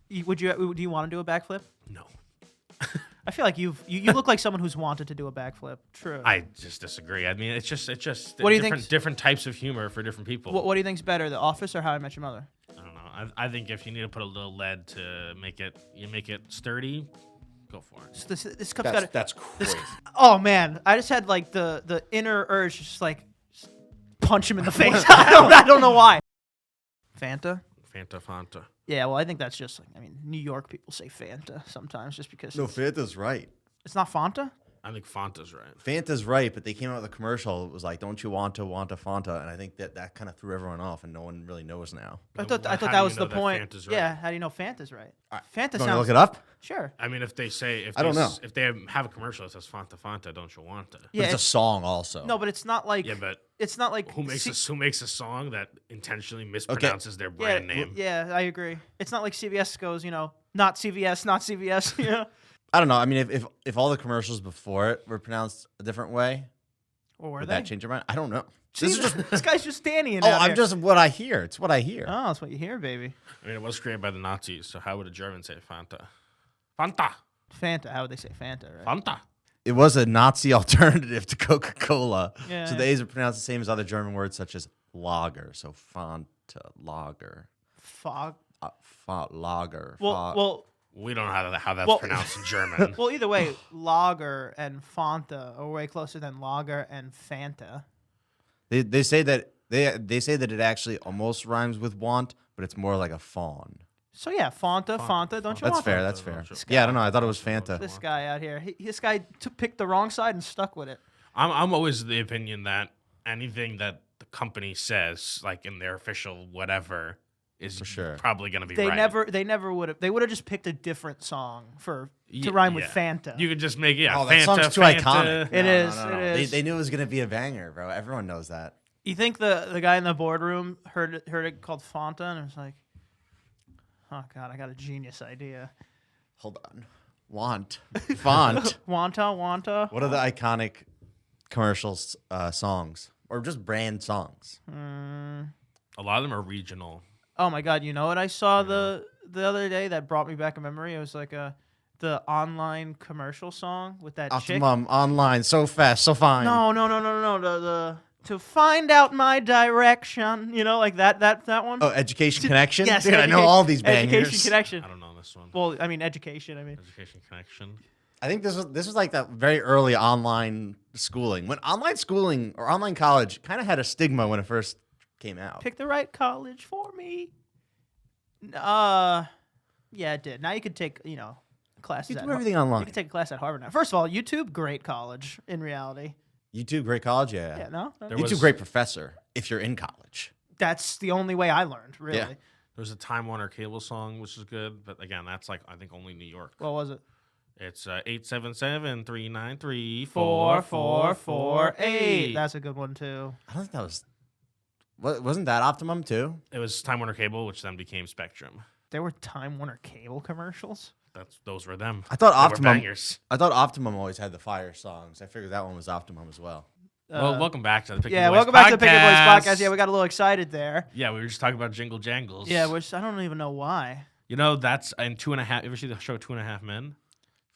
Do you want to do a backflip? No. I feel like you look like someone who's wanted to do a backflip. True. I just disagree. I mean, it's just What do you think? different types of humor for different people. What do you think's better, The Office or How I Met Your Mother? I don't know. I think if you need to put a little lead to make it sturdy, go for it. So this cup's got That's crazy. Oh man, I just had like the inner urge to just like punch him in the face. I don't know why. Fanta. Fanta. Yeah, well, I think that's just like, I mean, New York people say Fanta sometimes just because No, Fanta's right. it's not Fanta. I think Fanta's right. Fanta's right, but they came out with a commercial. It was like, "Don't you want a Fanta?" And I think that kind of threw everyone off, and no one really knows now. I thought How that do was you the know that point. Fanta's right? Yeah, how do you know Fanta's right? Fanta You want to sounds. look it up? Sure. I mean, if they say I don't know. if they have a commercial that says Fanta, don't you want it? Yeah, But it's a song also. no, but it's not like. Yeah, but It's not like who makes a song that intentionally mispronounces their Yeah, brand name? yeah, I agree. It's not like CVS goes, not CVS, not CVS. I don't know. I mean, if all the commercials before it were pronounced a different way, Or were would they? that change your mind? I don't know. See, this guy's just Danny. Oh, I'm just what I hear. It's what I hear. Oh, that's what you hear, baby. I mean, it was created by the Nazis, so how would a German say Fanta? Fanta. Fanta. How would they say Fanta? Right? Fanta. It was a Nazi alternative to Coca-Cola. Yeah. So the A's are pronounced the same as other German words such as lager. So Fanta, lager, Fog. lager. Well, We don't know how that's Well- pronounced in German. well. Either way, lager and Fanta are way closer than lager and Fanta. They say that they say that it actually almost rhymes with want, but it's more like a fawn. So yeah, Fanta. Don't you That's want fair. that? That's fair. This Yeah, I don't know. I thought it was Fanta. This guy out here, this guy picked the wrong side and stuck with it. I'm always of the opinion that anything that the company says, like in their official whatever, is For sure. probably going to be They right. never would have. They would have just picked a different song to rhyme with Fanta. You could just make Oh, Fanta. that song's too Fanta. iconic. It No, is, no, no, it no. is. They knew it was gonna be a banger, bro. Everyone knows that. You think the guy in the boardroom heard it called Fanta and was like, "Oh God, I got a genius idea." Hold on. Want. Font. Wanta. What are the iconic commercials songs? Or just brand songs? A lot of them are regional. Oh my God, you know what I saw the other day that brought me back a memory? It was like the online commercial song with that chick. Optimum, online, so fast, so fine. No. The to find out my direction. Like that one. Oh, Education Connection? Yes, Dude, I know all these bangers. Education Connection. I don't know this one. Well, I mean education. Education Connection. I think this was like that very early online schooling. When online schooling or online college kind of had a stigma when it first came out. Pick the right college for me. Yeah, it did. Now you could take classes. You at do everything online. You can take a class at Harvard now. First of all, YouTube, great college in reality. YouTube, great college, yeah. Yeah, no? There YouTube, was- great professor if you're in college. That's the only way I learned, really. Yeah. There's a Time Warner Cable song, which is good, but again, that's like I think only New York. What was it? It's 877-393-4448. 4448. That's a good one too. I don't think that was. Wasn't that Optimum too? It was Time Warner Cable, which then became Spectrum. There were Time Warner Cable commercials. Those were them. I thought They were Optimum. bangers. I thought Optimum always had the fire songs. I figured that one was Optimum as well. Well, welcome back to the Pick Yeah, Boys welcome back to the Pick Boys Podcast. podcast. Yeah, we got a little excited there. Yeah, we were just talking about Jingle Jangles. Yeah, which I don't even know why. That's in 2.5. You ever see the show 2.5 Men?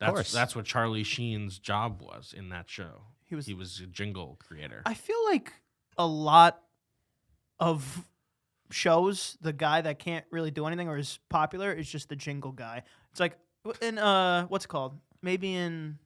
course. That's what Charlie Sheen's job was in that show. He was a jingle creator. I feel like a lot of shows, the guy that can't really do anything or is popular is just the jingle guy. It's like in what's it called? Maybe in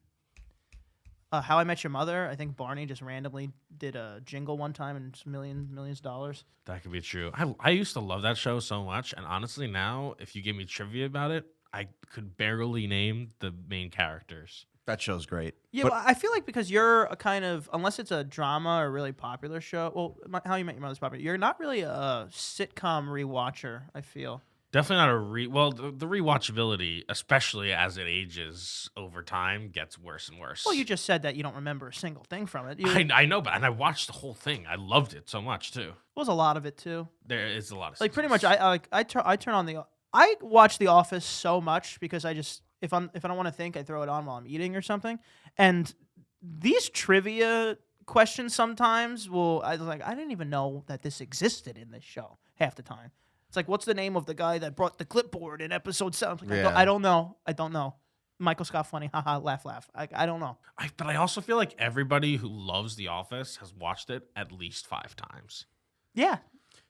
How I Met Your Mother. I think Barney just randomly did a jingle one time and it's millions of dollars. That could be true. I used to love that show so much, and honestly, now if you give me trivia about it, I could barely name the main characters. That show's great. Yeah, But- but I feel like because you're a kind of, unless it's a drama or really popular show, well, How You Met Your Mother's popular, you're not really a sitcom rewatcher, I feel. Definitely not the rewatchability, especially as it ages over time, gets worse and worse. Well, you just said that you don't remember a single thing from it. I know, but I watched the whole thing. I loved it so much too. was a lot of it too. There is a lot of Like pretty much, seasons. I turn on I watch The Office so much because I just if I don't want to think, I throw it on while I'm eating or something. And these trivia questions sometimes I was like, I didn't even know that this existed in this show half the time. It's like, what's the name of the guy that brought the clipboard in episode 7? Like, Yeah. I don't know. Michael Scott funny, haha, laugh. I don't know. But I also feel like everybody who loves The Office has watched it at least 5 times. Yeah,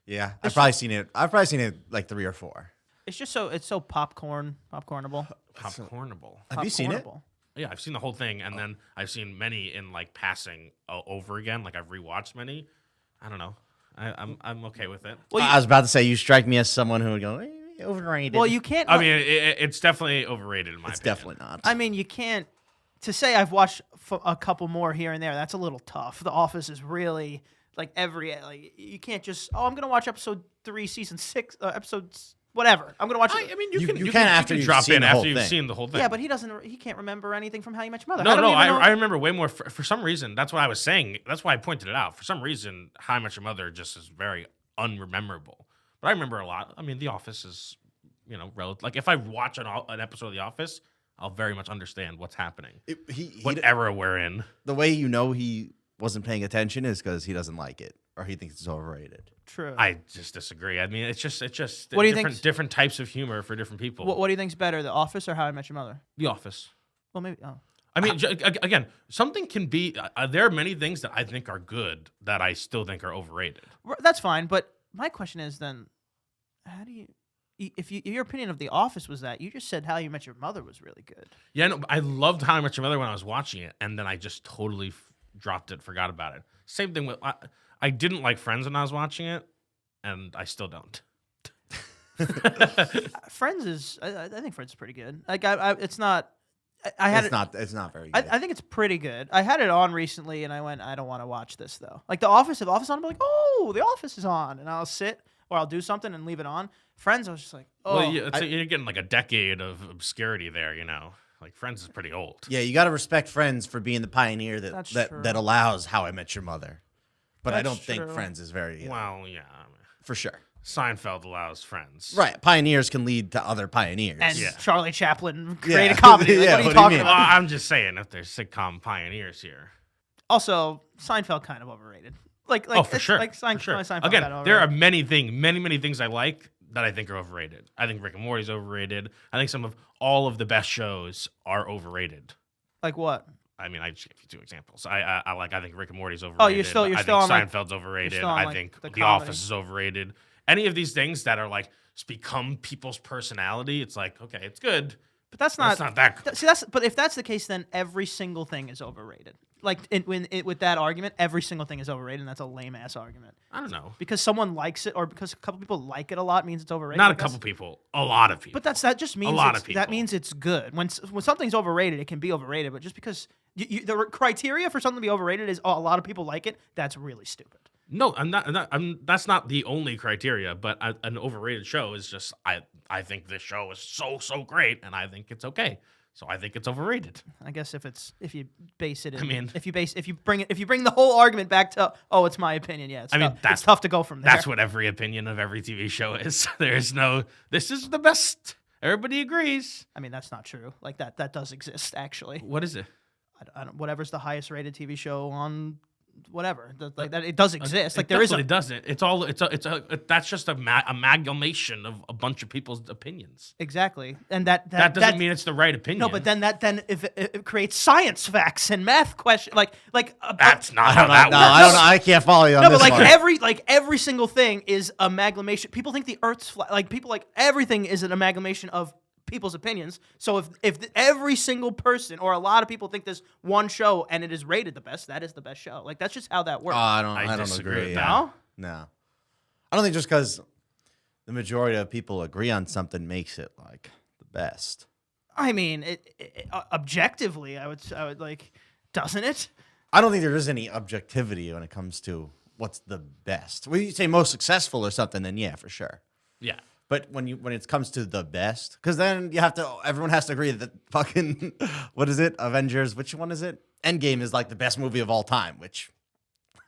Yeah, I've probably seen it like 3 or 4. it's just so popcornable. Popcornable. Have you seen it? Popcornable. Yeah, I've seen the whole thing, and then I've seen many in like passing over again. Like I've rewatched many. I don't know. I'm okay with it. Well, I was about to say, you strike me as someone who would go, overrated. Well, you can't. I mean, it's definitely overrated in my it's opinion. definitely not. I mean, you can't. To say I've watched a couple more here and there, that's a little tough. The Office is really like you can't just I'm gonna watch episode 3, season 6, episodes whatever. I'm gonna watch. I mean, you You can after you've drop seen in the whole after you've thing. seen the whole thing. Yeah, but he can't remember anything from How You Met Your Mother. No, don't even know- I remember way more. For some reason, that's what I was saying. That's why I pointed it out. For some reason, How I Met Your Mother just is very unrememberable. But I remember a lot. I mean, The Office is, relative. Like if I watch an episode of The Office, I'll very much understand what's happening. What era we're in. The way he wasn't paying attention is because he doesn't like it or he thinks it's overrated. True. I just disagree. I mean, it's just What do you think? different types of humor for different people. What do you think's better, The Office or How I Met Your Mother? The Office. Well, maybe. Oh. I mean, again, something can be. There are many things that I think are good that I still think are overrated. That's fine, but my question is then, how do you? If your opinion of The Office was that, you just said How You Met Your Mother was really good. Yeah, no, I loved How I Met Your Mother when I was watching it, and then I just totally dropped it, forgot about it. Same thing with I didn't like Friends when I was watching it, and I still don't. Friends is, I think Friends is pretty good. Like it's not. I had It's not very good. I think it's pretty good. I had it on recently, and I went, I don't want to watch this though. Like The Office, if The Office is on, I'm like, oh, The Office is on, and I'll sit or I'll do something and leave it on. Friends, I was just like, oh, Well, you're getting like a decade of obscurity there, Like Friends is pretty old. Yeah, you got to respect Friends for being the pioneer That's that true. allows How I Met Your Mother. But I That's don't think true. Friends is very Well, yeah. for sure. Seinfeld allows Friends. Right, pioneers can lead to other pioneers. and Yeah. Charlie Chaplin Yeah. created comedy. Like, Yeah, what are you what do you talking mean? Well, about? I'm just saying if there's sitcom pioneers here. Also, Seinfeld kind of overrated. Like Oh, for sure. Like for sure. Seinfeld Again, kind of there are overrated. many things I like that I think are overrated. I think Rick and Morty's overrated. I think all of the best shows are overrated. Like what? I mean, I just gave you 2 examples. I think Rick and Morty's overrated. Oh, you're still I on, think like- Seinfeld's overrated. still on, I like, think the The comedy. Office is overrated. Any of these things that are like become people's personality, it's like, okay, it's good. But that's But it's not that good. See, but if that's the case, then every single thing is overrated. Like with that argument, every single thing is overrated, and that's a lame ass argument. I don't know. Because someone likes it, or because a couple people like it a lot, means it's overrated. Not I a guess. couple people. A lot of people. But that just means lot of that people. means it's good. When something's overrated, it can be overrated. But just because the criteria for something to be overrated is a lot of people like it, that's really stupid. No, that's not the only criteria, but an overrated show is just I think this show is so great, and I think it's okay, so I think it's overrated. I guess if you base it, in, I mean- if you bring the whole argument back to it's my opinion, yeah, it's tough to go from there. That's what every opinion of every TV show is. There's no this is the best. Everybody agrees. I mean, that's not true. Like that does exist actually. What is it? I don't, whatever's the highest rated TV show on whatever, like that, it does exist. Like It there is definitely doesn't. It's all that's just amalgamation of a bunch of people's opinions. exactly, and that Doesn't mean it's the right opinion. no, but then if it creates science facts and math questions, that's not how that No, works. I don't know. I can't follow you on no, this but one. every single thing is amalgamation. People think the Earth's flat. Like people like everything is an amalgamation of people's opinions. So if every single person or a lot of people think this one show and it is rated the best, that is the best show. Like that's just how that works. I don't disagree agree. with Yeah. that. No? No, I don't think just because the majority of people agree on something makes it like the best. I mean, objectively, I would like, doesn't it? I don't think there is any objectivity when it comes to what's the best. When you say most successful or something, then yeah, for sure. Yeah. But when it comes to the best, because then everyone has to agree that fucking what is it? Avengers, which one is it? Endgame is like the best movie of all time, which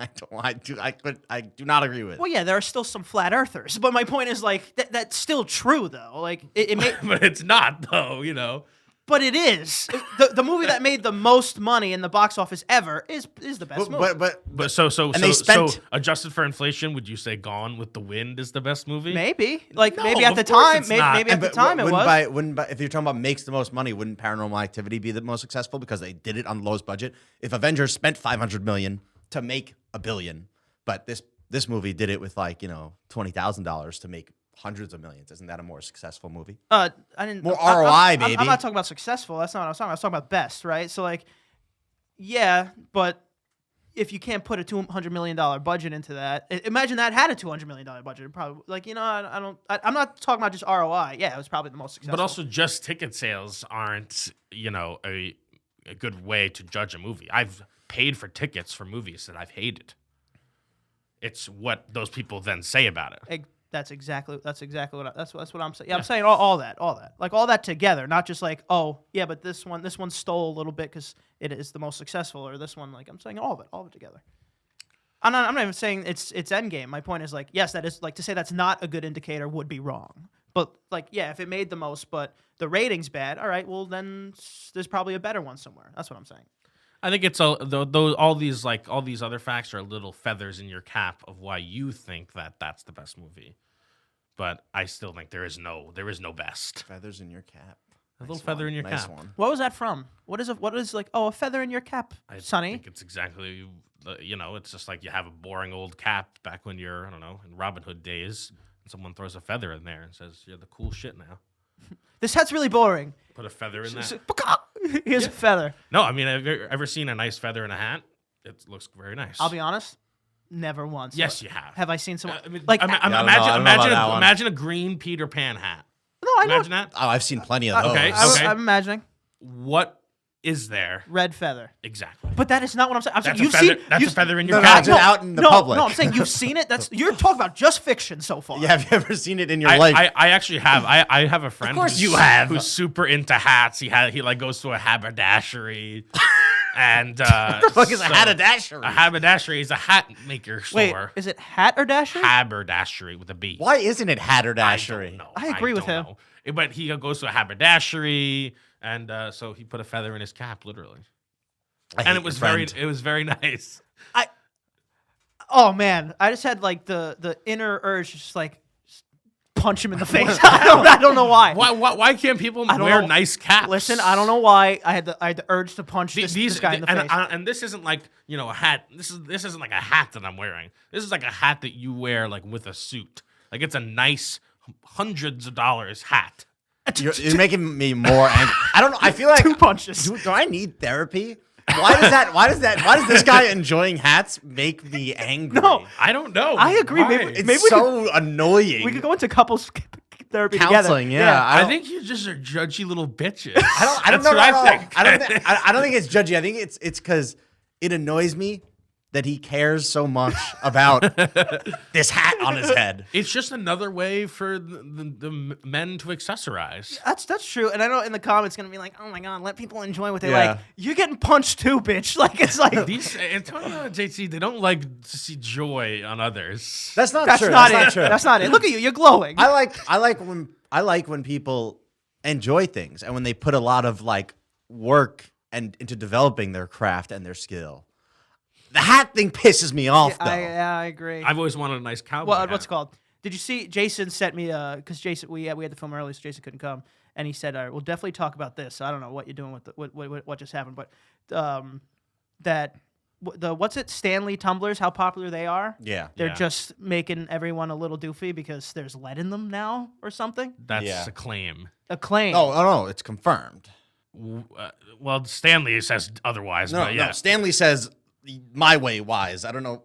I do not agree with. Well, yeah, there are still some flat earthers, but my point is like that's still true though. Like it may. But it's not though, But it is the movie that made the most money in the box office ever is the best movie. But so adjusted for inflation, would you say Gone with the Wind is the best movie? Maybe No, maybe at the of course time, it's not. maybe at the time it was. If you're talking about makes the most money, wouldn't Paranormal Activity be the most successful because they did it on the lowest budget? If Avengers spent $500 million to make $1 billion, but this movie did it with $20,000 to make hundreds of millions. Isn't that a more successful movie? I didn't more ROI, baby. I'm not talking about successful. That's not what I was talking about. I was talking about best, right? So yeah, but if you can't put a $200 million budget into that, imagine that had a $200 million budget. It probably I'm not talking about just ROI. Yeah, it was probably the most successful. But also, just ticket sales aren't a good way to judge a movie. I've paid for tickets for movies that I've hated. It's what those people then say about it. That's exactly what I'm saying. Yeah, I'm saying all that, like all that together, not just oh yeah, but this one stole a little bit because it is the most successful, or this one I'm saying all of it together. I'm not even saying it's Endgame. My point is yes, that is to say that's not a good indicator would be wrong. But yeah, if it made the most, but the rating's bad, all right, well then there's probably a better one somewhere. That's what I'm saying. I think it's all these other facts are little feathers in your cap of why you think that that's the best movie, but I still think there is no best. Feathers in your cap. A little feather in your cap. One. What was that from? What is a feather in your cap, Sonny? I think it's exactly it's just like you have a boring old cap back when you're in Robin Hood days, and someone throws a feather in there and says you're the cool shit now. This hat's really boring. Put a feather in that. Here's a feather. No, I mean, have you ever seen a nice feather in a hat? It looks very nice. I'll be honest, never once. Yes, you have. Have I seen someone imagine a green Peter Pan hat. No, I know. Imagine that. Oh, I've seen plenty of those. Okay. I'm imagining What is there? red feather. Exactly. But that is not what I'm saying. I'm That's saying a feather in your cap. cap. Just out in the public. No, I'm saying you've seen it. You're talking about just fiction so far. Yeah, have you ever seen it in your life? I actually have. I have a friend. Of course you have. Who's super into hats. He goes to a haberdashery. And what the fuck is a haberdashery? A haberdashery is a hat maker store. Wait, is it hat or dashery? Haberdashery with a B. Why isn't it haberdashery? I don't know. I agree with him. But he goes to a haberdashery, and so he put a feather in his cap, literally. And it was very nice. Oh man, I just had the inner urge to just punch him in the face. I don't know why. Why can't people wear nice caps? Listen, I don't know why I had the urge to punch this guy in the face. And this isn't a hat. This isn't like a hat that I'm wearing. This is like a hat that you wear with a suit. It's a nice hundreds of dollars hat. You're making me more angry. I don't know. I feel like 2 punches. Do I need therapy? Why does this guy enjoying hats make me angry? No, I don't know. I agree. Why? Maybe so annoying. We could go into couples therapy counseling. together. Yeah, I think you just are judgy little bitches. I don't know. I don't think it's judgy. I think it's because it annoys me that he cares so much about this hat on his head. It's just another way for the men to accessorize. That's true. And I know in the comments going to be oh my God, let people enjoy what they like. You're getting punched too, bitch. These Antonio and JT, they don't like to see joy on others. That's not true. That's not true. That's not it. Look at you. You're glowing. I like when people enjoy things and when they put a lot of work and into developing their craft and their skill. The hat thing pisses me off, though. I agree. I've always wanted a nice cowboy hat. What's it called? Did you see? Jason sent me because Jason we had the film early, so Jason couldn't come, and he said, "All right, we'll definitely talk about this." So I don't know what you're doing with what just happened, but what's it? Stanley tumblers, how popular they are. Yeah, they're just making everyone a little doofy because there's lead in them now or something. That's a claim. A claim. No, it's confirmed. Well, Stanley says otherwise. No, but yeah. no, Stanley says. My way wise. I don't know.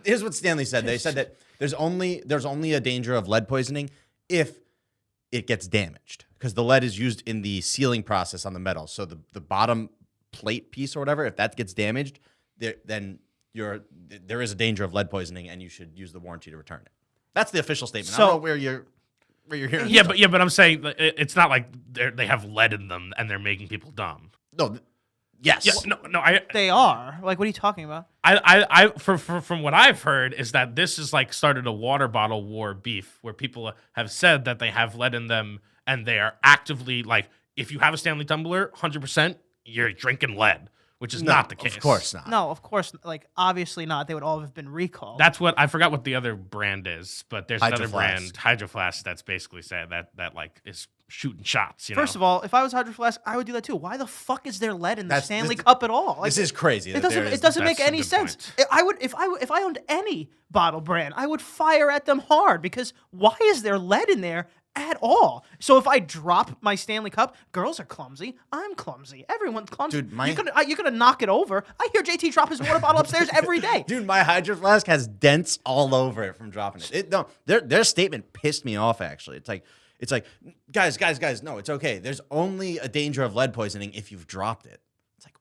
Here's what Stanley said. They said that there's only a danger of lead poisoning if it gets damaged because the lead is used in the sealing process on the metal. So the bottom plate piece or whatever, if that gets damaged, then there is a danger of lead poisoning and you should use the warranty to return it. That's the official statement. I don't know where you're hearing. Yeah, but I'm saying it's not like they have lead in them and they're making people dumb. No. Yes. Yeah, no. They are. What are you talking about? From what I've heard is that this has started a water bottle war beef where people have said that they have lead in them and they are actively if you have a Stanley tumbler, 100%, you're drinking lead, which is not the case. Of course not. No, of course, like obviously not. They would all have been recalled. That's what I forgot what the other brand is, but there's another Hydro brand, Flask. Hydro Flask, that's basically said that like is shooting shots. First of all, if I was Hydro Flask, I would do that too. Why the fuck is there lead in the That's- Stanley this- Cup at all? Like, This is crazy. it that there doesn't. is- It doesn't that's make a any good sense. point. I would if I owned any bottle brand, I would fire at them hard because why is there lead in there at all? So if I drop my Stanley Cup, girls are clumsy. I'm clumsy. Everyone's clumsy. Dude, you're gonna knock it over. I hear JT drop his water bottle upstairs every day. Dude, my Hydro Flask has dents all over it from dropping it. No, their statement pissed me off. Actually, it's like, guys, no, it's okay. There's only a danger of lead poisoning if you've dropped it. It's like,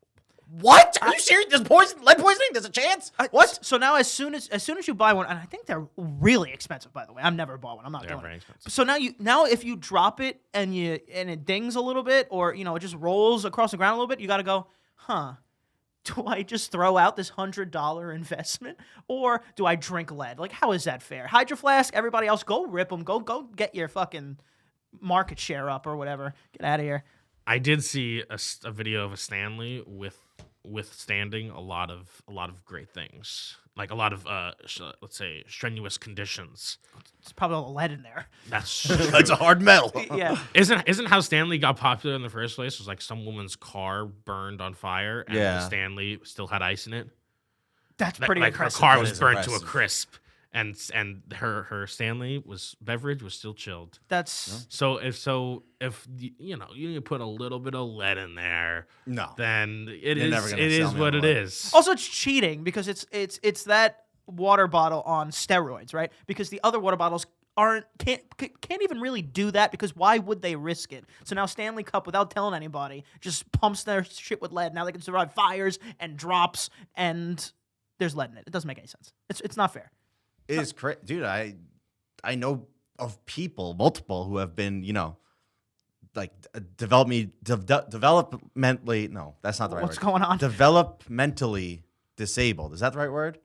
what? Are you serious? There's lead poisoning? There's a chance? What? So now, as soon as you buy one, and I think they're really expensive, by the way. I've never bought one. I'm not They're doing very it. expensive. So now if you drop it and it dings a little bit, or it just rolls across the ground a little bit, you got to go, huh? Do I just throw out this $100 investment, or do I drink lead? Like, how is that fair? Hydro Flask, everybody else, go rip them. Go get your fucking market share up or whatever. Get out of here. I did see a video of a Stanley withstanding a lot of great things, like a lot of let's say strenuous conditions. It's probably all the lead in there. That's That's a hard metal. Yeah. Isn't how Stanley got popular in the first place was like some woman's car burned on fire and Yeah. the Stanley still had ice in it. That's pretty Like impressive. her car That was is burnt to a impressive. crisp, and her Stanley beverage was still chilled. That's So if you put a little bit of lead in there, No. then it You're never is gonna it sell is me what on it lead. is. also it's cheating because it's that water bottle on steroids, right? Because the other water bottles can't even really do that because why would they risk it? So now Stanley Cup, without telling anybody, just pumps their shit with lead. Now they can survive fires and drops, and there's lead in it. It doesn't make any sense. It's not fair. It is crazy. Dude, I know of people, multiple, who have been, like developmentally, no, that's not the right What's word. going on? Developmentally disabled. Is that the right word?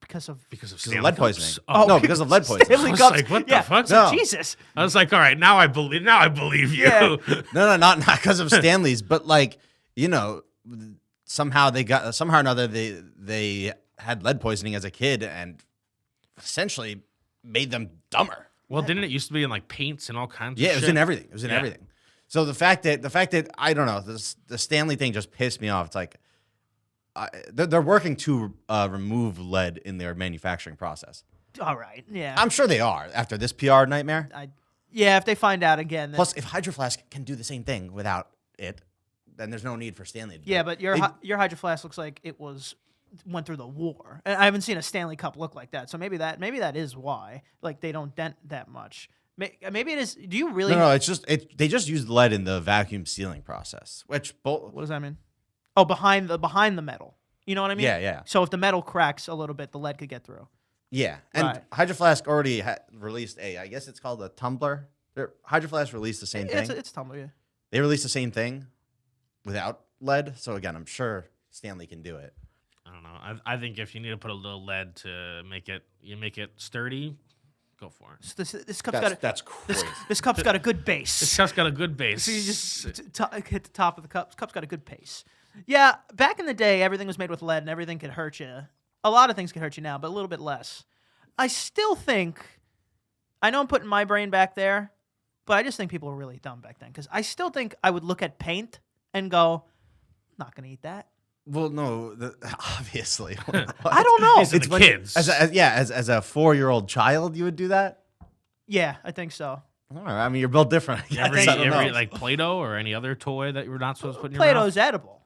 Because of Because of Because of Stanley lead Cups? poisoning. Oh, No, because of lead poisoning. Stanley I was Cups. like, what the Yeah. fuck? No. Jesus. I was like, all right, now I believe you. Yeah. No, not because of Stanley's, but like, somehow or another they had lead poisoning as a kid and essentially made them dumber. Well, didn't it used to be in like paints and all kinds Yeah, of it was shit? in everything. It was in Yeah. everything. So the fact that I don't know, the Stanley thing just pissed me off. It's like they're working to remove lead in their manufacturing process. All right. Yeah. I'm sure they are after this PR nightmare. Yeah. If they find out again. Then, Plus, if Hydro Flask can do the same thing without it, then there's no need for Stanley to do yeah, it. but your Hydro Flask looks like it went through the war. And I haven't seen a Stanley Cup look like that. So maybe that is why. Like they don't dent that much. Maybe it is. Do you really? No, it's just they just used lead in the vacuum sealing process, which What does that mean? Oh, behind the metal. You know what I mean? Yeah. So if the metal cracks a little bit, the lead could get through. Yeah, and Right. Hydro Flask already released I guess it's called a tumbler. Hydro Flask released the same thing. It's tumbler. Yeah. They released the same thing without lead. So again, I'm sure Stanley can do it. I don't know. I think if you need to put a little lead to make it sturdy, go for it. So this cup's got That's crazy. this cup's got a good base. This cup's got a good base. So you just hit the top of the cup. This cup's got a good pace. Yeah, back in the day, everything was made with lead and everything could hurt you. A lot of things can hurt you now, but a little bit less. I still think, I know I'm putting my brain back there, but I just think people were really dumb back then. Because I still think I would look at paint and go, not going to eat that. Well, no, obviously. I don't know. These are the when you- kids. as a 4-year-old child, you would do that. Yeah, I think so. All right, I mean, you're built different. I You guess. ever, I eat, don't you ever know. eat like Play-Doh or any other toy that you're not supposed to put in your mouth? Play-Doh's edible.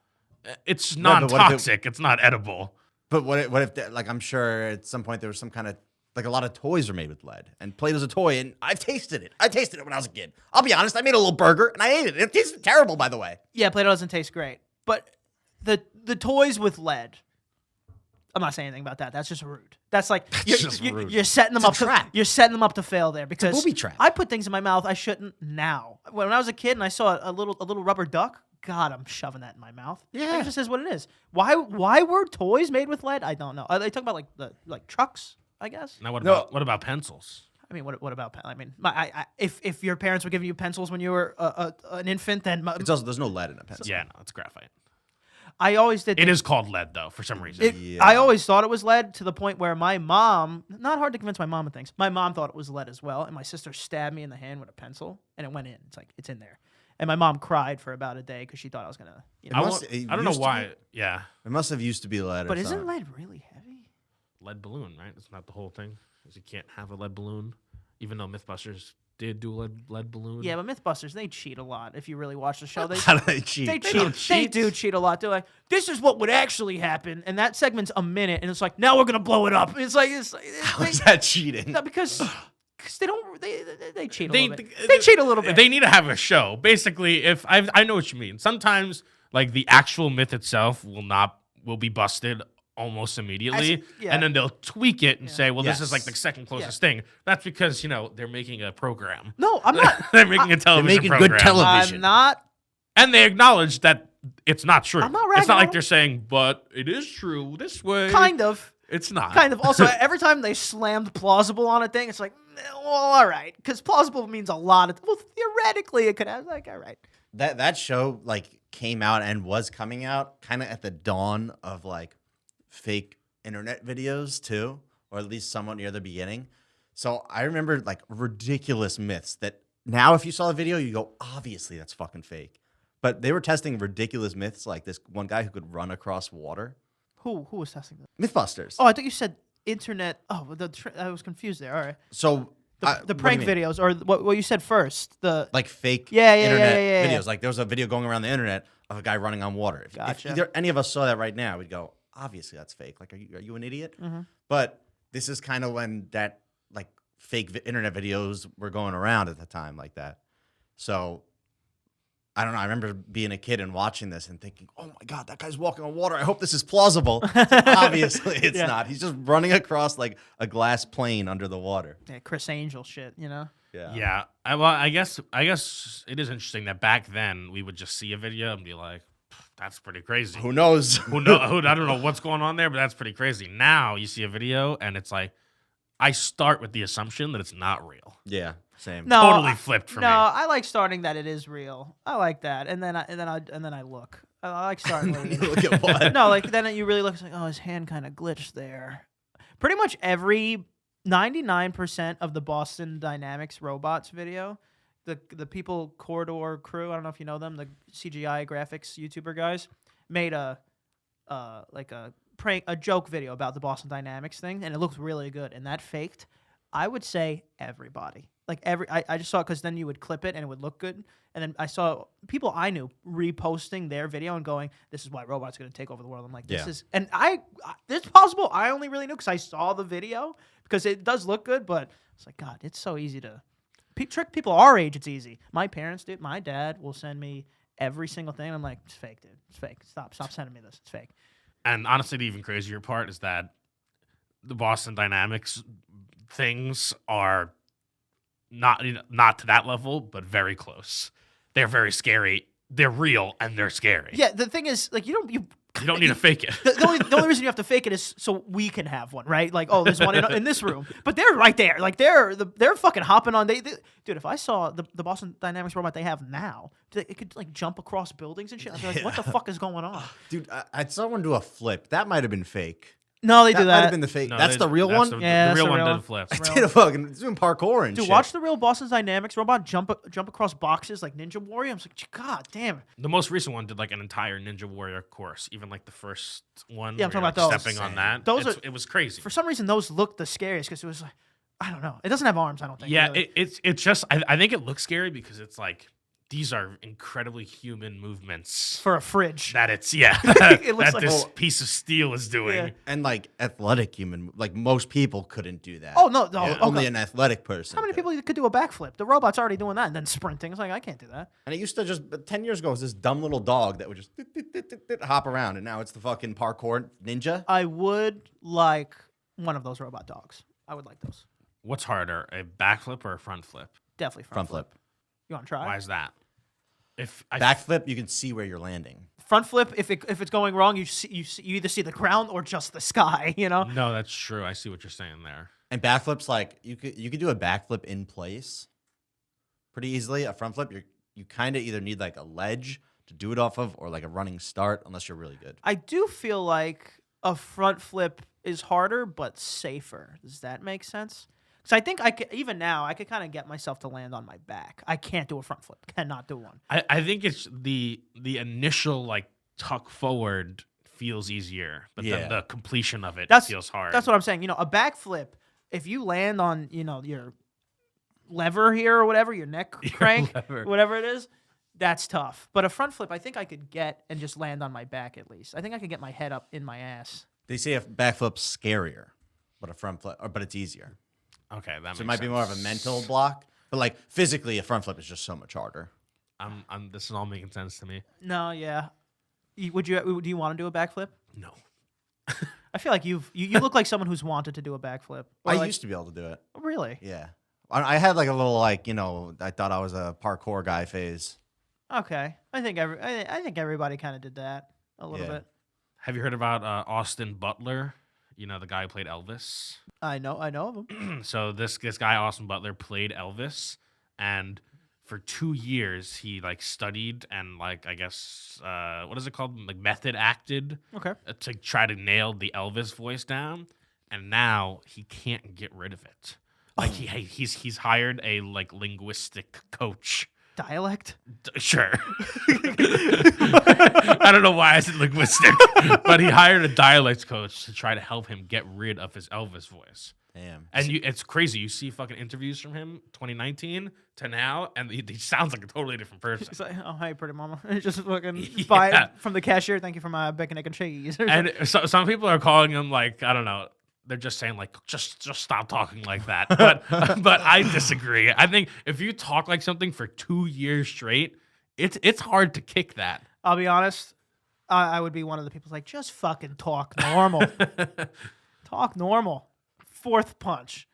It's but what if it- non-toxic. It's not edible. But what if like I'm sure at some point there was some kind of like a lot of toys are made with lead and Play-Doh's a toy and I've tasted it. I tasted it when I was a kid. I'll be honest, I made a little burger and I ate it. It tasted terrible, by the way. Yeah, Play-Doh doesn't taste great. But the toys with lead, I'm not saying anything about that. That's just rude. That's like just rude. you're setting them It's a up. trap. You're setting them up to fail there because booby trap. I put things in my mouth I shouldn't now. When I was a kid and I saw a little rubber duck, God, I'm shoving that in my mouth. Yeah. It just is what it is. Why were toys made with lead? I don't know. Are they talking about like trucks? I guess. Now what No. about pencils? I mean, what about I mean, if your parents were giving you pencils when you were an infant, then It's also there's no lead in a pencil. Yeah, no, it's graphite. I always did. It is called lead though, for some reason. I always thought it was lead to the point where my mom, not hard to convince my mom of things. My mom thought it was lead as well, and my sister stabbed me in the hand with a pencil, and it went in. It's like it's in there, and my mom cried for about a day because she thought I was gonna. You know, I don't know why. Yeah, It must have used to be lead. but or isn't something. lead really heavy? lead balloon, right? It's not the whole thing. 'Cause you can't have a lead balloon, even though MythBusters did do a lead balloon. Yeah, but MythBusters, they cheat a lot. If you really watch the show, they How do they cheat? They don't cheat. They cheat. do cheat a lot. They're like, this is what would actually happen, and that segment's a minute, and it's like, now we're gonna blow it up. It's like, How is that cheating? no, because they don't. They cheat a little bit. They cheat a little bit. They need to have a show. Basically, if I know what you mean. Sometimes, like the actual myth itself will be busted almost immediately, yeah. and then they'll tweak it and say, "Well, this is like Yes. the second closest thing." That's because they're making a program. No, I'm not. They're making a television making program. good television. I'm not. And they acknowledge that it's not true. I'm not It's not ragging like on- they're saying, "But it is true this way." Kind of. It's not. Kind of. Also, every time they slammed plausible on a thing, it's like, well, all right, because plausible means a lot. Well, theoretically, it could have like, all right. That show like came out and was coming out kind of at the dawn of like fake internet videos too, or at least somewhat near the beginning. So I remember like ridiculous myths that now if you saw a video, you go, obviously that's fucking fake. But they were testing ridiculous myths like this one guy who could run across water. Who was testing that? Mythbusters. Oh, I thought you said internet. Oh, I was confused there. All right. So The what do you prank mean? videos, or what you said first. The Like fake Yeah, internet yeah. videos. Like there was a video going around the internet of a guy running on water. If Gotcha. either any of us saw that right now, we'd go, obviously that's fake. Like, are you an idiot? Mm-hmm. But this is kind of when that like fake internet videos were going around at the time like that. So I don't know. I remember being a kid and watching this and thinking, oh my God, that guy's walking on water. I hope this is plausible. Obviously it's Yeah. not. He's just running across like a glass plane under the water. yeah, Chris Angel shit, Yeah. I guess it is interesting that back then we would just see a video and be like, "That's pretty crazy." Who knows? I don't know what's going on there, but that's pretty crazy. Now you see a video and it's like, I start with the assumption that it's not real. Yeah, same. No, Totally flipped for no, me. I like starting that it is real. I like that, and then I look. I like starting. And with then it. you look at what? No, like then you really look. It's like, oh, his hand kind of glitched there. Pretty much every 99% of the Boston Dynamics robots video, the people Corridor crew. I don't know if you know them, the CGI graphics YouTuber guys made a prank, a joke video about the Boston Dynamics thing, and it looked really good. And that faked, I would say everybody. Like I just saw it because then you would clip it and it would look good. And then I saw people I knew reposting their video and going, "This is why robots are going to take over the world." I'm like, this Yeah. is, and this is possible. I only really knew because I saw the video because it does look good, but it's like, God, it's so easy to trick people our age. It's easy. My parents do. My dad will send me every single thing. I'm like, it's fake, dude. It's fake. Stop sending me this. It's fake. And honestly, the even crazier part is that the Boston Dynamics things are not to that level, but very close. They're very scary. They're real and they're scary. Yeah, the thing is, like, you don't need to fake it. The only reason you have to fake it is so we can have one, right? Like, oh, there's one in this room, but they're right there. Like, they're fucking hopping on. Dude, if I saw the Boston Dynamics robot they have now, it could like jump across buildings and shit. I'd be like, what the fuck is going on? Dude, I saw one do a flip. That might have been fake. No, they That do might have that. been the fake. No, that's the real that's one? Yeah, the that's real the one real did one. flips. That's Did a fucking doing parkour and Dude, shit. watch the real Boston Dynamics robot jump across boxes like Ninja Warrior. I'm just like, God damn it. The most recent one did like an entire Ninja Warrior course, even like the first one. Yeah, I'm where talking you're, about like, those. stepping on that. Those It was crazy. For some reason, those looked the scariest because it was like, I don't know. It doesn't have arms, I don't think. Yeah, really. it's just I think it looks scary because it's like these are incredibly human movements for a fridge. that it's It looks that like- this piece of steel is doing. Yeah. And like athletic human, like most people couldn't do that. Oh, no. Yeah, Okay. only an athletic person. How many could. people could do a backflip? The robot's already doing that and then sprinting. It's like, I can't do that. And it used to just 10 years ago it was this dumb little dog that would just hop around, and now it's the fucking parkour ninja. I would like one of those robot dogs. I would like those. What's harder, a backflip or a front flip? Definitely Front flip. You want to try? Why is that? If I Backflip, you can see where you're landing. Front flip, if it's going wrong, you either see the ground or just the sky, No, that's true. I see what you're saying there. And backflips, like you could do a backflip in place pretty easily. A front flip, you kind of either need like a ledge to do it off of, or like a running start, unless you're really good. I do feel like a front flip is harder but safer. Does that make sense? Because I think even now I could kind of get myself to land on my back. I can't do a front flip. Cannot do one. I think it's the initial like tuck forward feels easier, but then the completion of it feels hard. That's what I'm saying. A backflip, if you land on, your lever here or whatever, your neck crank, whatever it is, that's tough. But a front flip, I think I could get and just land on my back at least. I think I could get my head up in my ass. They say a backflip's scarier, but a front flip, but it's easier. Okay, that makes sense. So it might be more of a mental block, but like physically, a front flip is just so much harder. This is all making sense to me. No, yeah. Do you want to do a backflip? No. I feel like you look like someone who's wanted to do a backflip. I used to be able to do it. Really? Yeah. I had like a little I thought I was a parkour guy phase. Okay. I think everybody kind of did that a little bit. Have you heard about Austin Butler? The guy who played Elvis. I know of him. So this guy Austin Butler played Elvis, and for 2 years he like studied and like I guess what is it called, like method acted, to try to nail the Elvis voice down, and now he can't get rid of it. Like he's hired a like linguistic coach. Dialect? Sure. I don't know why I said linguistic, but he hired a dialect coach to try to help him get rid of his Elvis voice. Damn. And it's crazy. You see fucking interviews from him 2019 to now, and he sounds like a totally different person. He's like, oh, hey, pretty mama. Just fucking buy it from the cashier. Thank you for my bacon, egg, and cheese. And some people are calling him like, I don't know, they're just saying like, just stop talking like that. But I disagree. I think if you talk like something for 2 years straight, it's hard to kick that. I'll be honest. I would be one of the people like, just fucking talk normal. Talk normal. Fourth punch.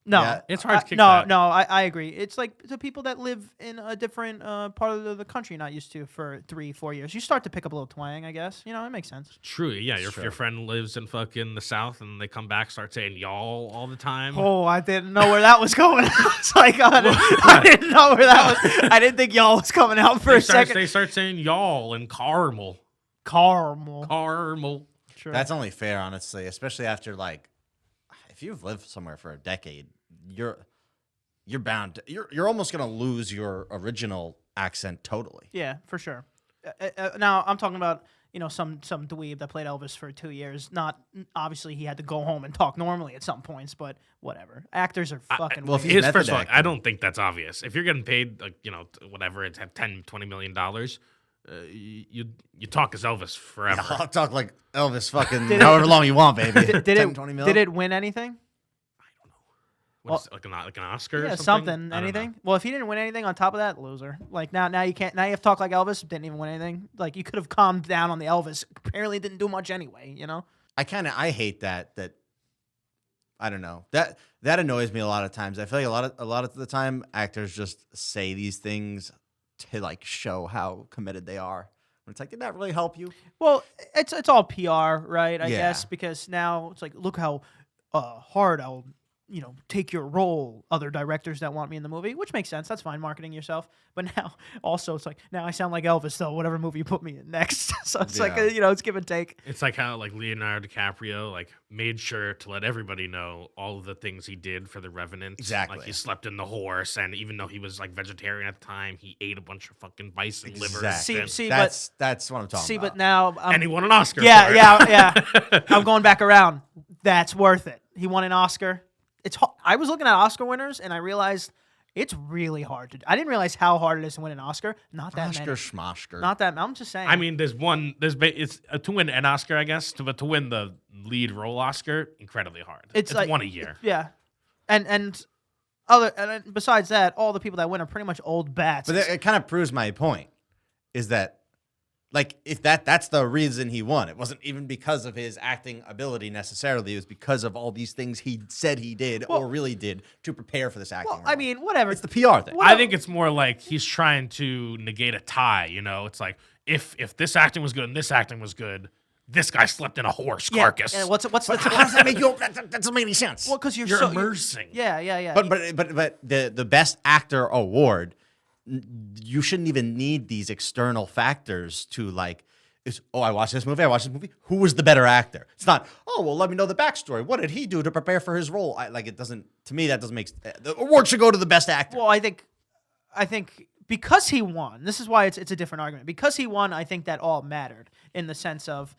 No, Yeah, it's hard to kick that. No, I agree. It's like the people that live in a different part of the country not used to for 3-4 years. You start to pick up a little twang, I guess. It makes sense. True. Yeah, your friend lives in fucking the South, and they come back, start saying y'all all the time. Oh, I didn't know where that was going. It's like, I didn't know where that was. I didn't think y'all was coming out for a second. They start saying y'all and caramel. Caramel. Sure. That's only fair, honestly, especially after like, if you've lived somewhere for a decade, you're bound to, you're almost gonna lose your original accent totally. Yeah, for sure. Now I'm talking about some dweeb that played Elvis for 2 years. Not obviously he had to go home and talk normally at some points, but whatever. Actors are fucking. Well, weird. First of all, I don't think that's obvious. If you're getting paid like whatever, it's $10-20 million. You talk as Elvis forever. Yeah, I'll talk like Elvis fucking however long you want, baby. Did 20 mil? Did it win anything? What is it, like an Oscar? Yeah, or something. Anything. Well, if he didn't win anything on top of that, loser. Like now you can't. Now you have to talk like Elvis. Didn't even win anything. Like you could have calmed down on the Elvis. Apparently didn't do much anyway. I hate that. I don't know. That annoys me a lot of times. I feel like a lot of the time actors just say these things to like show how committed they are. When it's like, did that really help you? Well, it's all PR, right? I Yeah. guess because now it's like, look how hard I'll take your role, other directors that want me in the movie, which makes sense. That's fine, marketing yourself. But now, also, it's like, now I sound like Elvis, though, whatever movie you put me in next. So it's like, it's give and take. It's like how like Leonardo DiCaprio like made sure to let everybody know all of the things he did for The Revenant. Exactly. Like he slept in the horse, and even though he was like vegetarian at the time, he ate a bunch of fucking bison livers. See, that's what I'm talking about. But now, and he won an Oscar. Yeah, for it. yeah. I'm going back around. That's worth it. He won an Oscar. I was looking at Oscar winners, and I realized it's really hard to do. I didn't realize how hard it is to win an Oscar. Not that many. Schmosker. Not that. I'm just saying. I mean, it's to win an Oscar, I guess, but to win the lead role Oscar, incredibly hard. It's like one a year. Yeah, and besides that, all the people that win are pretty much old bats. But it kind of proves my point, is that like if that's the reason he won. It wasn't even because of his acting ability necessarily. It was because of all these things he said he did or really did to prepare for this acting role. I mean, whatever. It's the PR thing. I think it's more like he's trying to negate a tie. It's like if this acting was good and this acting was good, this guy slept in a horse carcass. Yeah, what's How does that make you? That doesn't make any sense. Well, because You're so immersing. Yeah. But the best actor award, you shouldn't even need these external factors to like. I watched this movie. Who was the better actor? It's not. Oh well, let me know the backstory. What did he do to prepare for his role? It doesn't. To me, that doesn't make. The award should go to the best actor. Well, I think because he won, this is why it's a different argument. Because he won, I think that all mattered in the sense of,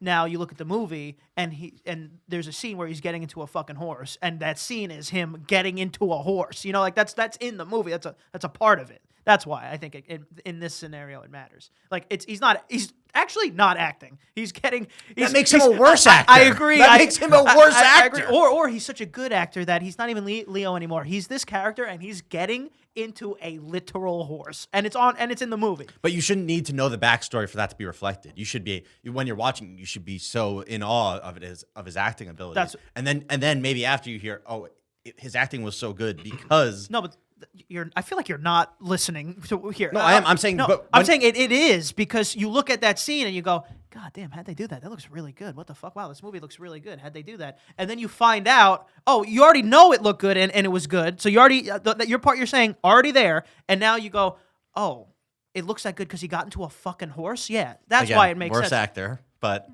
now you look at the movie and there's a scene where he's getting into a fucking horse, and that scene is him getting into a horse. You know, like that's in the movie. That's a part of it. That's why I think in this scenario it matters. Like he's actually not acting. That makes him a worse actor. I agree. That makes him a worse actor. I agree. Or he's such a good actor that he's not even Leo anymore. He's this character and he's getting into a literal horse, and it's in the movie. But you shouldn't need to know the backstory for that to be reflected. You should be, when you're watching, you should be so in awe of his acting abilities. And then maybe after you hear, his acting was so good because no, but I feel like you're not listening to here. No, I am. I'm saying, no, but I'm saying it is because you look at that scene and you go, God damn, how'd they do that? That looks really good. What the fuck? Wow, this movie looks really good. How'd they do that? And then you find out, you already know it looked good and it was good. So you already, your part you're saying already there. And now you go, it looks that good because he got into a fucking horse? Yeah, that's why it makes worse sense. actor, but...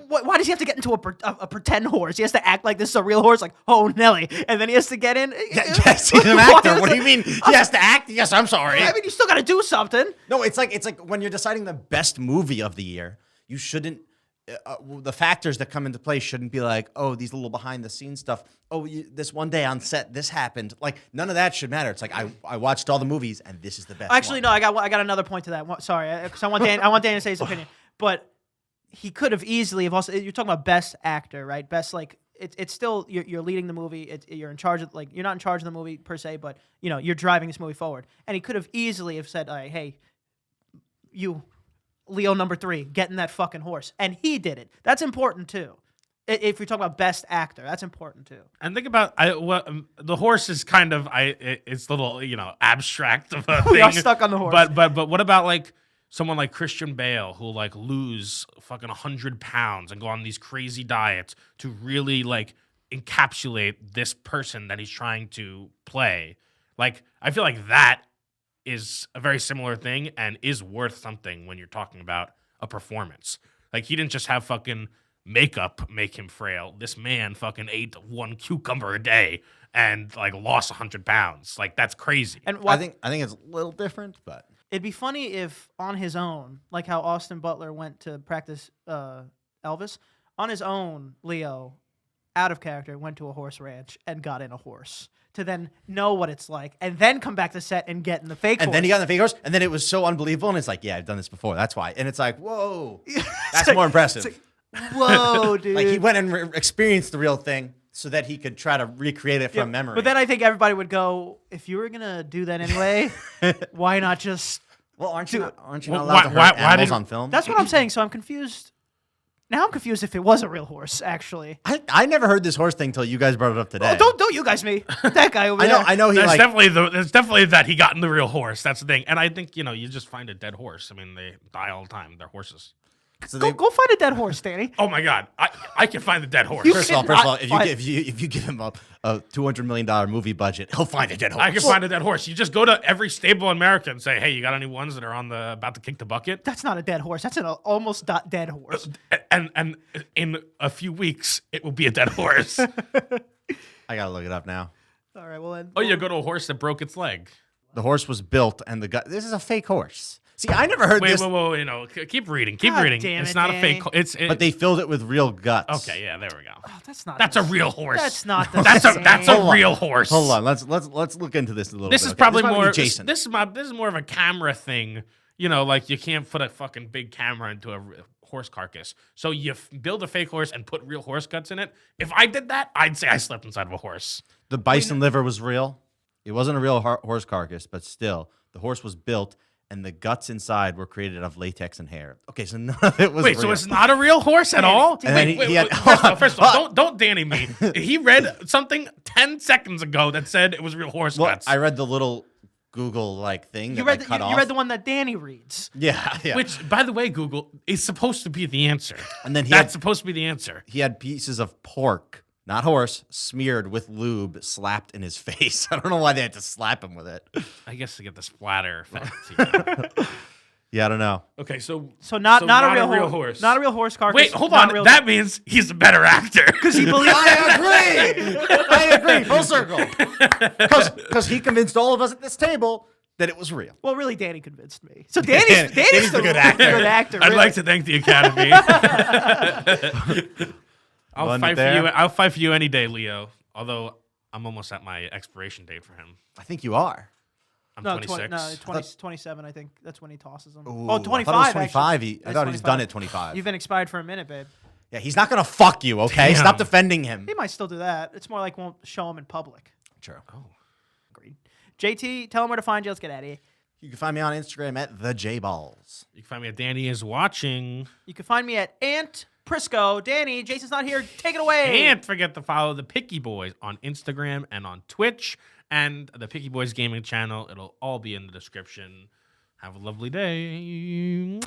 Why does he have to get into a pretend horse? He has to act like this is a real horse, like, oh, Nelly. And then he has to get in. Yes, he's an actor. What do you mean he has to act? Yes, I'm sorry. I mean, you still got to do something. No, it's like when you're deciding the best movie of the year, you shouldn't. The factors that come into play shouldn't be like, these little behind the scenes stuff. This one day on set, this happened. Like none of that should matter. It's like I watched all the movies and this is the best. Actually, one. no, I got another point to that. Sorry, because I want Dan to say his opinion, but. He could have easily have also. You're talking about best actor, right? Best it's still you're leading the movie. You're in charge of you're not in charge of the movie per se, but you're driving this movie forward. And he could have easily have said, "Hey, you, Leo number 3, get in that fucking horse," and he did it. That's important too. If you're talking about best actor, that's important too. And think about the horse is kind of it's a little abstract of a We thing. are stuck on the horse. But what about someone like Christian Bale who lose fucking 100 pounds and go on these crazy diets to really encapsulate this person that he's trying to play. I feel like that is a very similar thing and is worth something when you're talking about a performance. He didn't just have fucking makeup make him frail. This man fucking ate 1 cucumber a day and lost 100 pounds. That's crazy. And I think it's a little different, but it'd be funny if on his own, like how Austin Butler went to practice Elvis, on his own, Leo, out of character, went to a horse ranch and got in a horse to then know what it's like and then come back to set and get in the fake horse. And then he got in the fake horse, and then it was so unbelievable, and it's like, yeah, I've done this before, that's why. And it's like, whoa, that's more impressive. Whoa, dude. He went and experienced the real thing so that he could try to recreate it from memory. But then I think everybody would go, if you were going to do that anyway, why not just... Well, aren't you not allowed to hurt animals on film? That's what I'm saying, so I'm confused. Now I'm confused if it was a real horse, actually. I never heard this horse thing until you guys brought it up today. Oh, don't you guys me. That guy over there. I know he There's definitely that he got in the real horse. That's the thing. And I think, you just find a dead horse. I mean, they die all the time. They're horses. So go find a dead horse, Danny. Oh my God, I can find the dead horse. First of all, if you give him a $200 million movie budget, he'll find a dead horse. I can find a dead horse. You just go to every stable in America and say, "Hey, you got any ones that are about to kick the bucket?" That's not a dead horse. That's an almost dead horse. And in a few weeks, it will be a dead horse. I gotta look it up now. All right, well then. Oh, you go to a horse that broke its leg. The horse was built, and this is a fake horse. See, I never heard this. Wait, keep reading. God reading. damn It's it, not Danny. a fake. But they filled it with real guts. Okay, yeah, there we go. Oh, that's not. That's a real horse. That's not the That's same. a real horse. Hold on, let's look into this a little bit. This is probably might be more. Jason. This is more of a camera thing. You can't put a fucking big camera into a horse carcass. So you build a fake horse and put real horse guts in it. If I did that, I'd say I slept inside of a horse. The bison liver was real. It wasn't a real horse carcass, but still, the horse was built, and the guts inside were created of latex and hair. Okay, so none of it was Wait, real. so it's not a real horse at all? And then he had- First of all, don't Danny me. He read something 10 seconds ago that said it was real horse Well, guts. I read the little Google like thing You that read like, cut off. you read the one that Danny reads. Yeah, yeah. Which, by the way, Google is supposed to be the answer. And then That's supposed to be the answer. he had pieces of pork, not horse, smeared with lube, slapped in his face. I don't know why they had to slap him with it. I guess to get the splatter effect. Yeah, I don't know. Okay, so Not a real horse. Not a real horse carcass. Wait, hold not on. a real- That means he's a better actor. because he believes. I agree. Full circle. Because he convinced all of us at this table that it was real. Well, really, Danny convinced me. So Danny's the good actor. Good actor. I'd really. like to thank the Academy. Won there. I'll fight for you any day, Leo. Although I'm almost at my expiration date for him. I think you are. I'm No, 26. 27, I think. That's when he tosses them. Ooh, Oh, 25. I thought it was 25. actually. I It's thought he's 25. done at 25. You've been expired for a minute, babe. Yeah, he's not going to fuck you, okay? Damn. Stop defending him. He might still do that. It's more like won't show him in public. True. Agreed. JT, tell him where to find you. Let's get out of here. You can find me on Instagram at thejballs. You can find me at Danny is watching. You can find me at Ant Prisco. Danny, Jason's not here. Take it away. And forget to follow the Picky Boys on Instagram and on Twitch and the Picky Boys gaming channel. It'll all be in the description. Have a lovely day.